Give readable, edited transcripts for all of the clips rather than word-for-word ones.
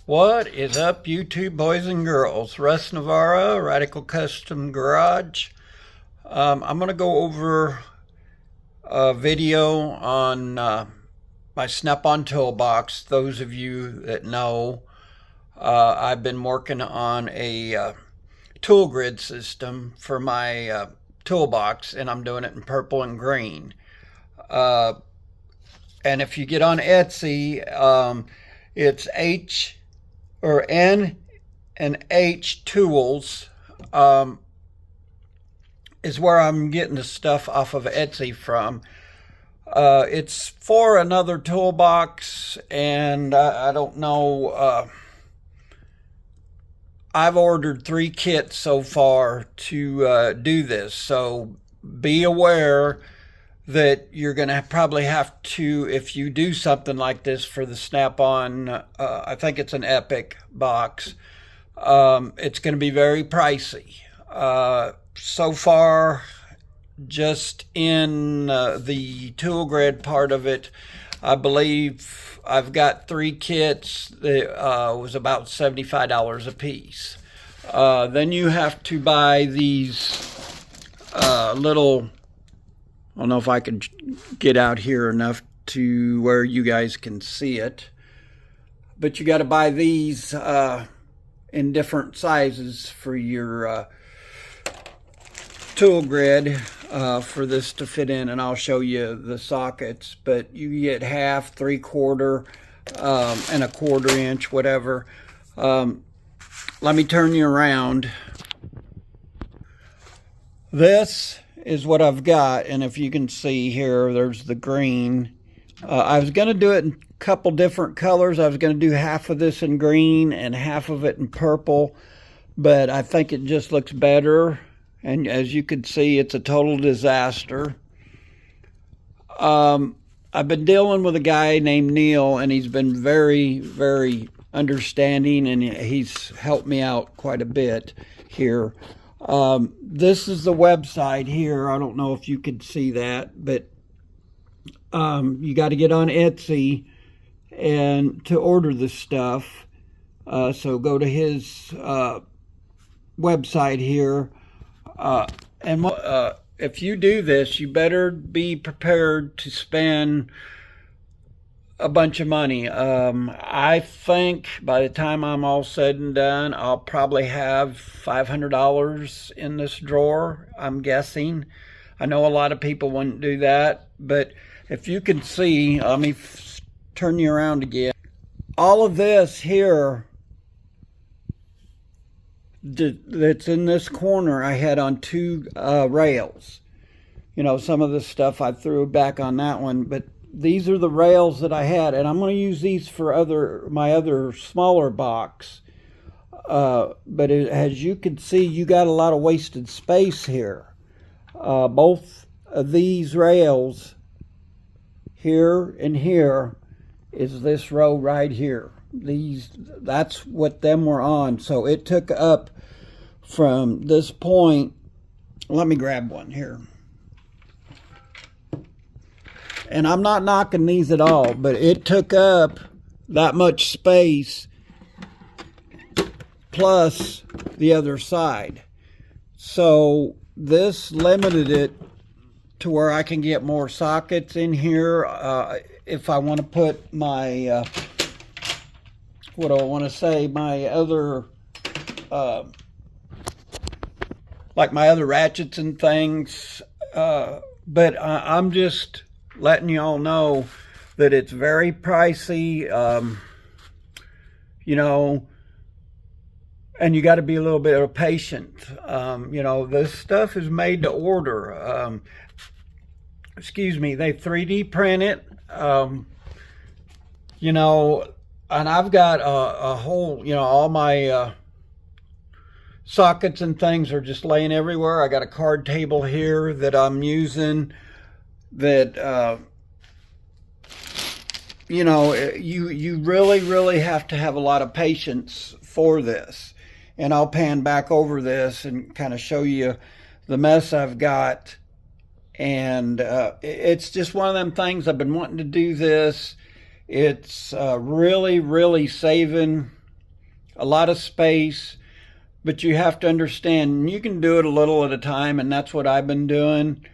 What is up, YouTube boys and girls? Russ Navarro, Radical Custom Garage. I'm going to go over a video on my Snap-on toolbox. Those of you that know, I've been working on a tool grid system for my toolbox, and I'm doing it in purple and green. And if you get on Etsy, it's N and H Tools is where I'm getting the stuff off of Etsy from. It's for another toolbox, and I don't know. I've ordered 3 kits so far to do this, so be aware that you're going to probably have to, if you do something like this for the Snap-on, I think it's an Epic box, it's going to be very pricey. So far, just in the tool grid part of it, I believe I've got 3 kits that was about $75 a piece. Then you have to buy these little, I don't know if I can get out here enough to where you guys can see it, but you got to buy these in different sizes for your tool grid for this to fit in, and I'll show you the sockets. But you get half, 3/4, and a 1/4 inch, whatever. Let me turn you around. This is what I've got, and if you can see here, there's the green. I was going to do it in a couple different colors. I was going to do half of this in green and half of it in purple, but I think it just looks better, and as you can see, it's a total disaster. I've been dealing with a guy named Neil, and he's been very, very understanding, and he's helped me out quite a bit here. This is the website here. I don't know if you could see that, but you got to get on Etsy and to order this stuff. So go to his website here. And if you do this, you better be prepared to spend a bunch of money. I think by the time I'm all said and done, I'll probably have $500 in this drawer, I'm guessing. I know a lot of people wouldn't do that, but if you can see, let me turn you around again. All of this here that's in this corner, I had on 2 rails. You know, some of the stuff I threw back on that one, but these are the rails that I had, and I'm going to use these for my other smaller box. But as you can see, you got a lot of wasted space here. Both of these rails, here and here, is this row right here. That's what them were on. So it took up from this point. Let me grab one here. And I'm not knocking these at all, but it took up that much space plus the other side. So this limited it to where I can get more sockets in here. If I want to put my, what do I want to say, my other, like my other ratchets and things. But I'm just letting you all know that it's very pricey, you know, and you got to be a little bit patient. You know, this stuff is made to order. Excuse me, they 3D print it, you know, and I've got a whole, you know, all my sockets and things are just laying everywhere. I got a card table here that I'm using that, you know, you really have to have a lot of patience for this. And I'll pan back over this and kind of show you the mess I've got. And it's just one of them things. I've been wanting to do this. It's really saving a lot of space, but you have to understand you can do it a little at a time, and that's what I've been doing.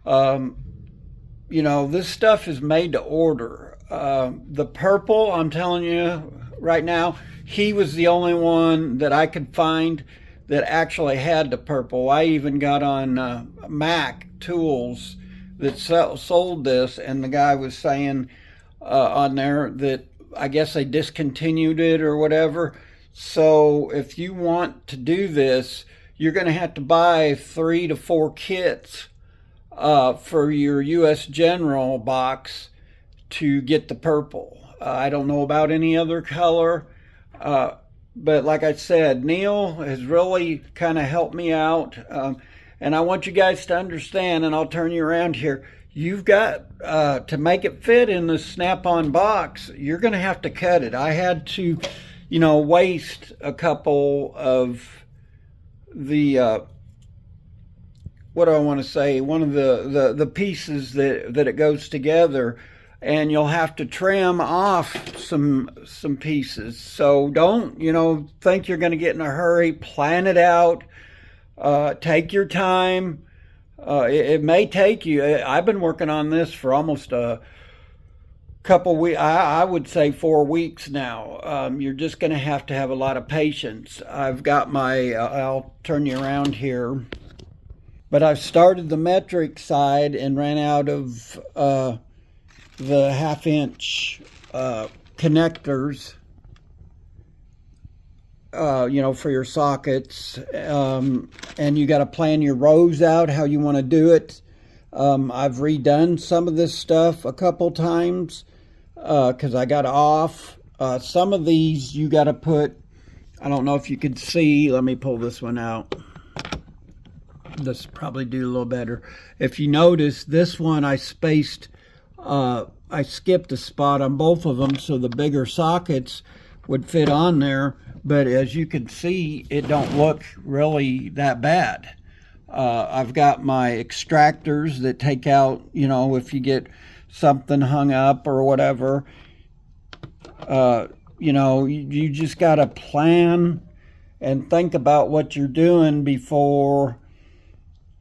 You know, this stuff is made to order. The purple, I'm telling you right now, he was the only one that I could find that actually had the purple. I even got on Mac Tools that sold this, and the guy was saying on there that I guess they discontinued it or whatever. So if you want to do this, you're going to have to buy 3 to 4 kits for your US General box to get the purple. I don't know about any other color, but like I said, Neil has really kind of helped me out. And I want you guys to understand, and I'll turn you around here, you've got to make it fit in the Snap-on box, you're going to have to cut it. I had to, you know, waste a couple of the what do I want to say, one of the pieces that it goes together, and you'll have to trim off some pieces. So don't, you know, think you're going to get in a hurry. Plan it out. Take your time. It may take you, I've been working on this for almost a couple weeks, I would say 4 weeks now. You're just going to have a lot of patience. I've got my, I'll turn you around here, but I've started the metric side and ran out of the 1/2 inch connectors, you know, for your sockets, and you got to plan your rows out how you want to do it. I've redone some of this stuff a couple times because I got off. Some of these you got to put, I don't know if you could see, let me pull this one out. This probably do a little better. If you notice, this one I spaced, I skipped a spot on both of them so the bigger sockets would fit on there, but as you can see, it don't look really that bad. I've got my extractors that take out, you know, if you get something hung up or whatever, you know, you just got to plan and think about what you're doing before,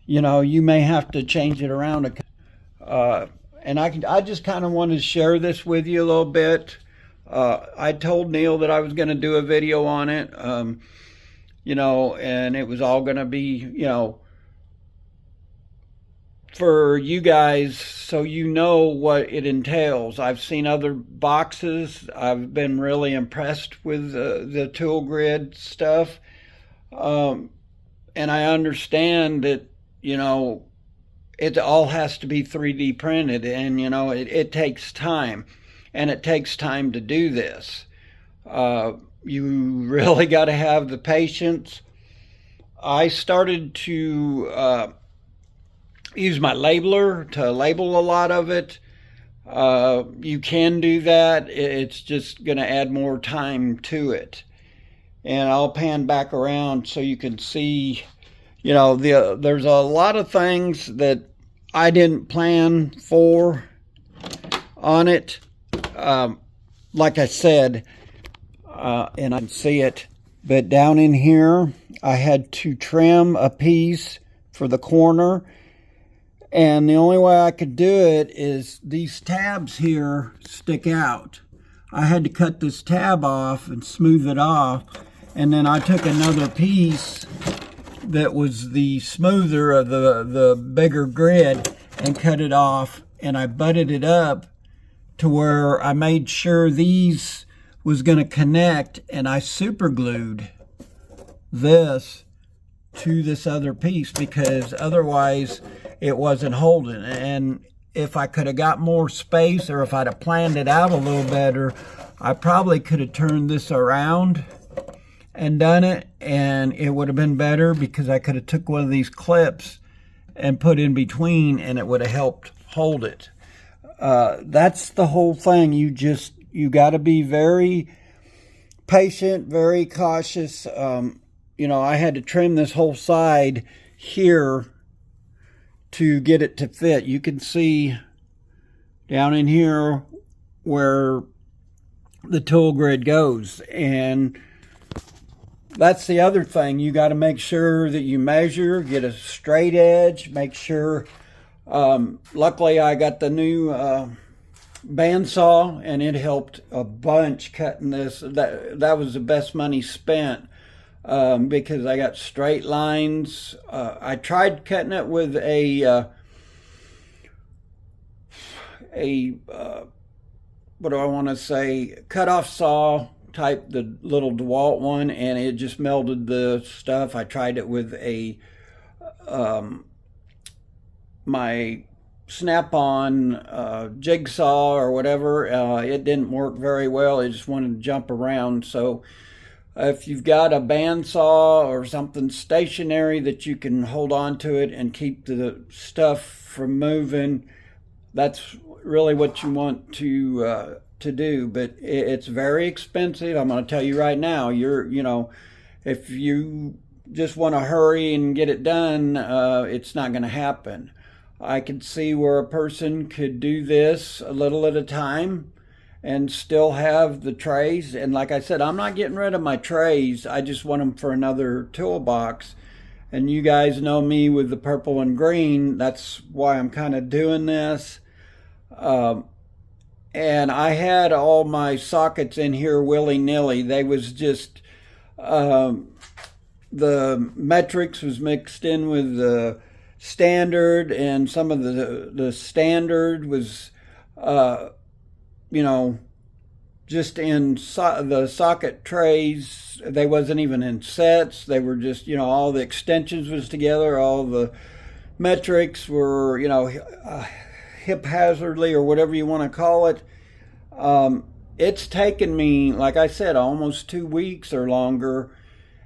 you know, you may have to change it around. And I just kind of wanted to share this with you a little bit. I told Neil that I was going to do a video on it, you know, and it was all going to be, you know, for you guys so you know what it entails. I've seen other boxes. I've been really impressed with the tool grid stuff. And I understand that, you know, it all has to be 3D printed, and, you know, it takes time. And it takes time to do this. You really got to have the patience. I started to use my labeler to label a lot of it. You can do that. It's just going to add more time to it. And I'll pan back around so you can see, you know, there's a lot of things that I didn't plan for on it. Like I said, and I can see it, but down in here, I had to trim a piece for the corner, and the only way I could do it is these tabs here stick out. I had to cut this tab off and smooth it off, and then I took another piece that was the smoother of the bigger grid and cut it off, and I butted it up to where I made sure these was going to connect, and I super glued this to this other piece because otherwise it wasn't holding. And if I could have got more space, or if I'd have planned it out a little better, I probably could have turned this around and done it, and it would have been better because I could have took one of these clips and put in between, and it would have helped hold it. That's the whole thing. You got to be very patient, very cautious. You know, I had to trim this whole side here to get it to fit. You can see down in here where the tool grid goes, and that's the other thing. You got to make sure that you measure, get a straight edge, make sure. Luckily, I got the new bandsaw, and it helped a bunch cutting this. That was the best money spent, because I got straight lines. I tried cutting it with a what do I want to say, cut-off saw type, the little DeWalt one, and it just melted the stuff. I tried it with a my Snap-on jigsaw or whatever. It didn't work very well. It just wanted to jump around. So if you've got a bandsaw or something stationary that you can hold on to it and keep the stuff from moving, that's really what you want to do. But it's very expensive. I'm going to tell you right now. If you just want to hurry and get it done, it's not going to happen. I could see where a person could do this a little at a time and still have the trays. And like I said, I'm not getting rid of my trays. I just want them for another toolbox. And you guys know me with the purple and green. That's why I'm kind of doing this. And I had all my sockets in here willy-nilly. They was just, the metrics was mixed in with the standard, and some of the standard was, just in the socket trays. They wasn't even in sets. They were just, all the extensions was together. All the metrics were, haphazardly, or whatever you want to call it. It's taken me, like I said, almost 2 weeks or longer.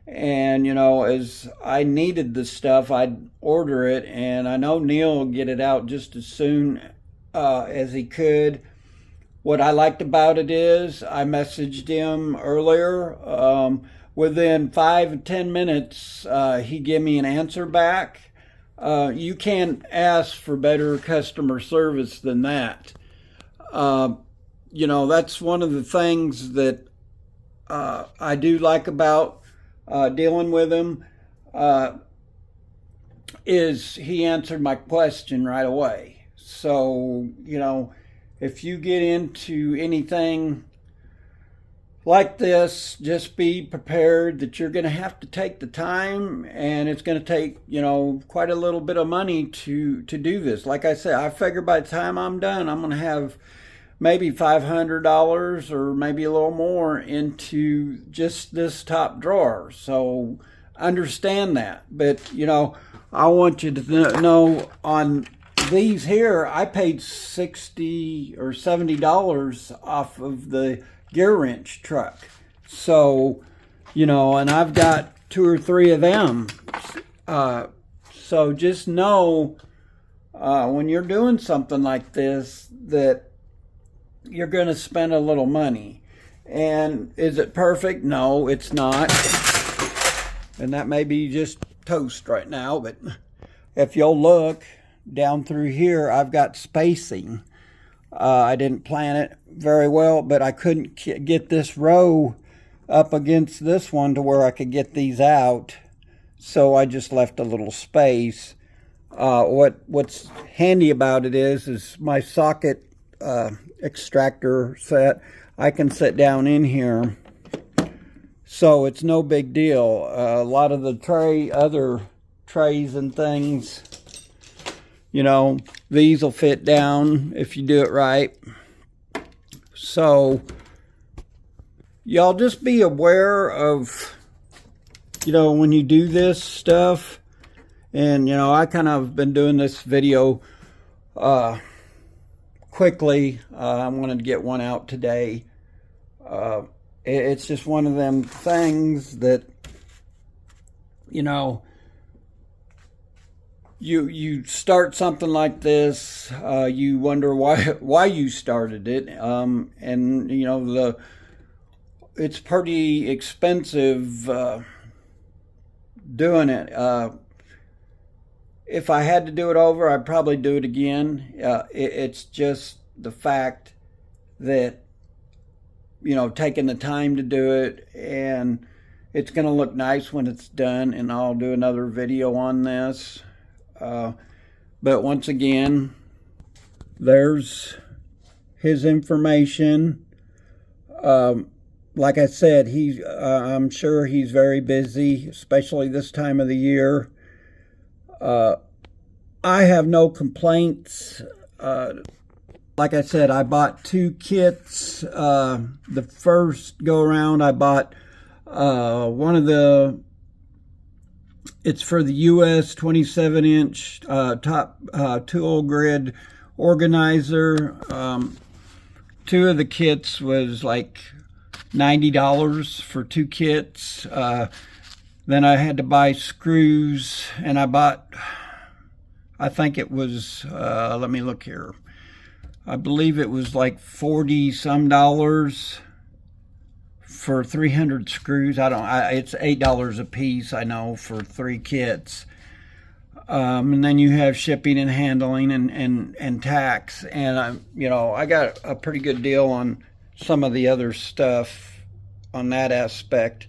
And, as I needed the stuff, I'd order it. And I know Neil will get it out just as soon as he could. What I liked about it is I messaged him earlier. Within 5 to 10 minutes, he gave me an answer back. You can't ask for better customer service than that. That's one of the things that I do like about dealing with him, is he answered my question right away. So, if you get into anything like this, just be prepared that you're going to have to take the time, and it's going to take, quite a little bit of money to do this. Like I said, I figure by the time I'm done, I'm going to have maybe $500 or maybe a little more into just this top drawer. So understand that. But, I want you to know on these here, I paid $60 or $70 off of the gear wrench truck. So, and I've got 2 or 3 of them. So just know when you're doing something like this that you're going to spend a little money. And is it perfect? No, it's not. And that may be just toast right now, but if you'll look down through here, I've got spacing. I didn't plan it very well, but I couldn't get this row up against this one to where I could get these out. So I just left a little space. What's handy about it is my socket extractor set. I can sit down in here, so it's no big deal. A lot of the other trays and things, these will fit down if you do it right. So y'all just be aware of, when you do this stuff. And, I kind of been doing this video quickly. I wanted to get one out today. It's just one of them things that, you start something like this, you wonder why you started it, and it's pretty expensive doing it. If I had to do it over, I'd probably do it again. It's just the fact that, taking the time to do it, and It's going to look nice when it's done, and I'll do another video on this. But once again, there's his information. Like I said, I'm sure he's very busy, especially this time of the year. I have no complaints. Like I said, I bought 2 kits. The first go around, I bought one of the, it's for the US 27-inch top tool grid organizer. 2 of the kits was like $90 for 2 kits. Then I had to buy screws, and I bought, I think it was, let me look here. I believe it was like $40 some for 300 screws. It's $8 a piece, I know, for 3 kits. And then you have shipping and handling and tax. And I got a pretty good deal on some of the other stuff on that aspect.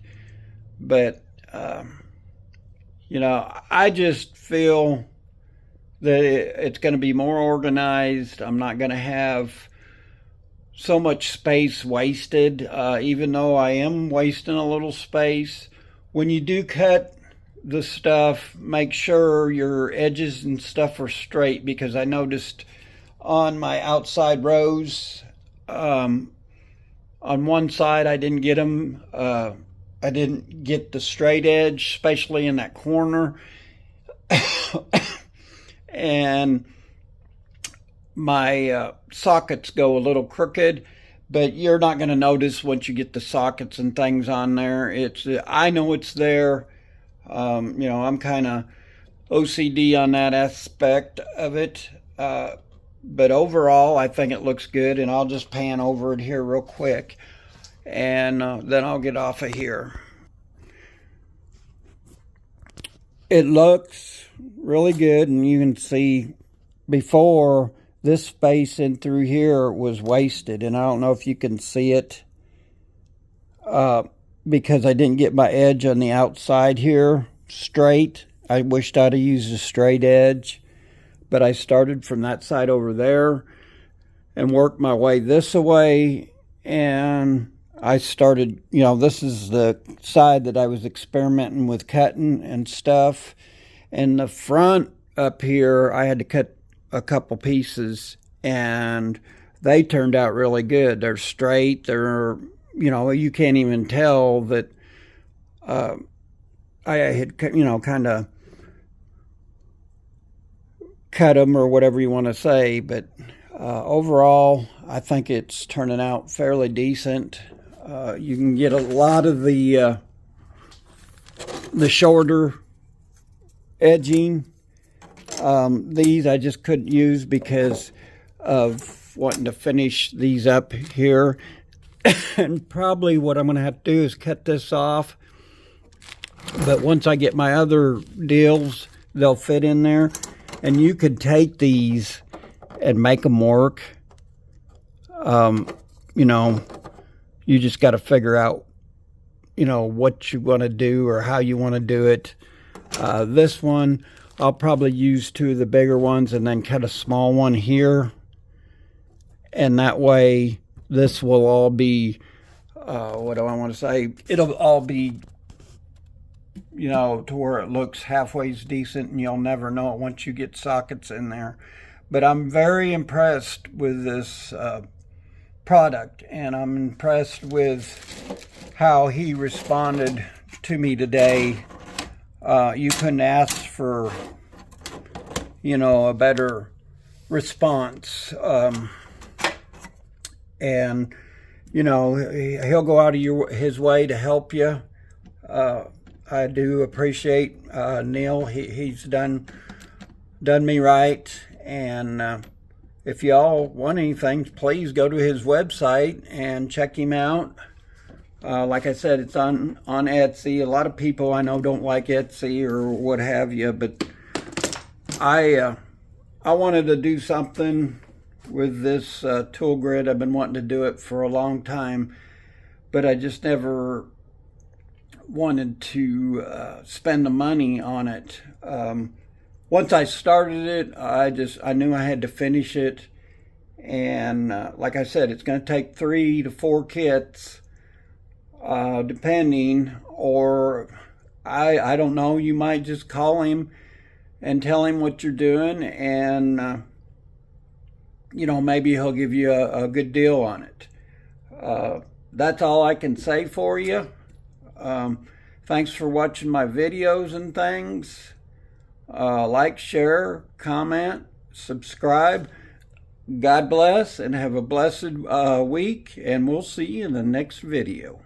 But I just feel that it's going to be more organized. I'm not going to have so much space wasted, even though I am wasting a little space. When you do cut the stuff, make sure your edges and stuff are straight, because I noticed on my outside rows, on one side I didn't get them. I didn't get the straight edge, especially in that corner. And my sockets go a little crooked, but you're not going to notice once you get the sockets and things on there. I know it's there. I'm kind of OCD on that aspect of it. But overall, I think it looks good, and I'll just pan over it here real quick, and then I'll get off of here. It looks really good, and you can see before this space in through here was wasted, and I don't know if you can see it because I didn't get my edge on the outside here straight. I wished I'd have used a straight edge, but I started from that side over there and worked my way this way, and I started, this is the side that I was experimenting with cutting and stuff. And the front up here, I had to cut a couple pieces, and they turned out really good. They're straight. They're, you can't even tell that I had, kind of cut them or whatever you want to say. But overall, I think it's turning out fairly decent. You can get a lot of the shorter edging. These I just couldn't use because of wanting to finish these up here. And probably what I'm going to have to do is cut this off. But once I get my other deals, they'll fit in there. And you could take these and make them work. You just got to figure out, what you want to do or how you want to do it. This one, I'll probably use 2 of the bigger ones and then cut a small one here. And that way, this will all be, what do I want to say? It'll all be, to where it looks halfway decent, and you'll never know it once you get sockets in there. But I'm very impressed with this product, and I'm impressed with how he responded to me today. You couldn't ask for, a better response. And, he'll go out of his way to help you. I do appreciate Neil. He's done me right. And if y'all want anything, please go to his website and check him out. Like I said, it's on Etsy. A lot of people I know don't like Etsy or what have you, but I wanted to do something with this tool grid. I've been wanting to do it for a long time, but I just never wanted to spend the money on it. Once I started it, I knew I had to finish it. And like I said, it's going to take 3 to 4 kits, depending, or I don't know, you might just call him and tell him what you're doing, and maybe he'll give you a good deal on it. That's all I can say for you. Thanks for watching my videos and things. Like, share, comment, subscribe. God bless and have a blessed week, and we'll see you in the next video.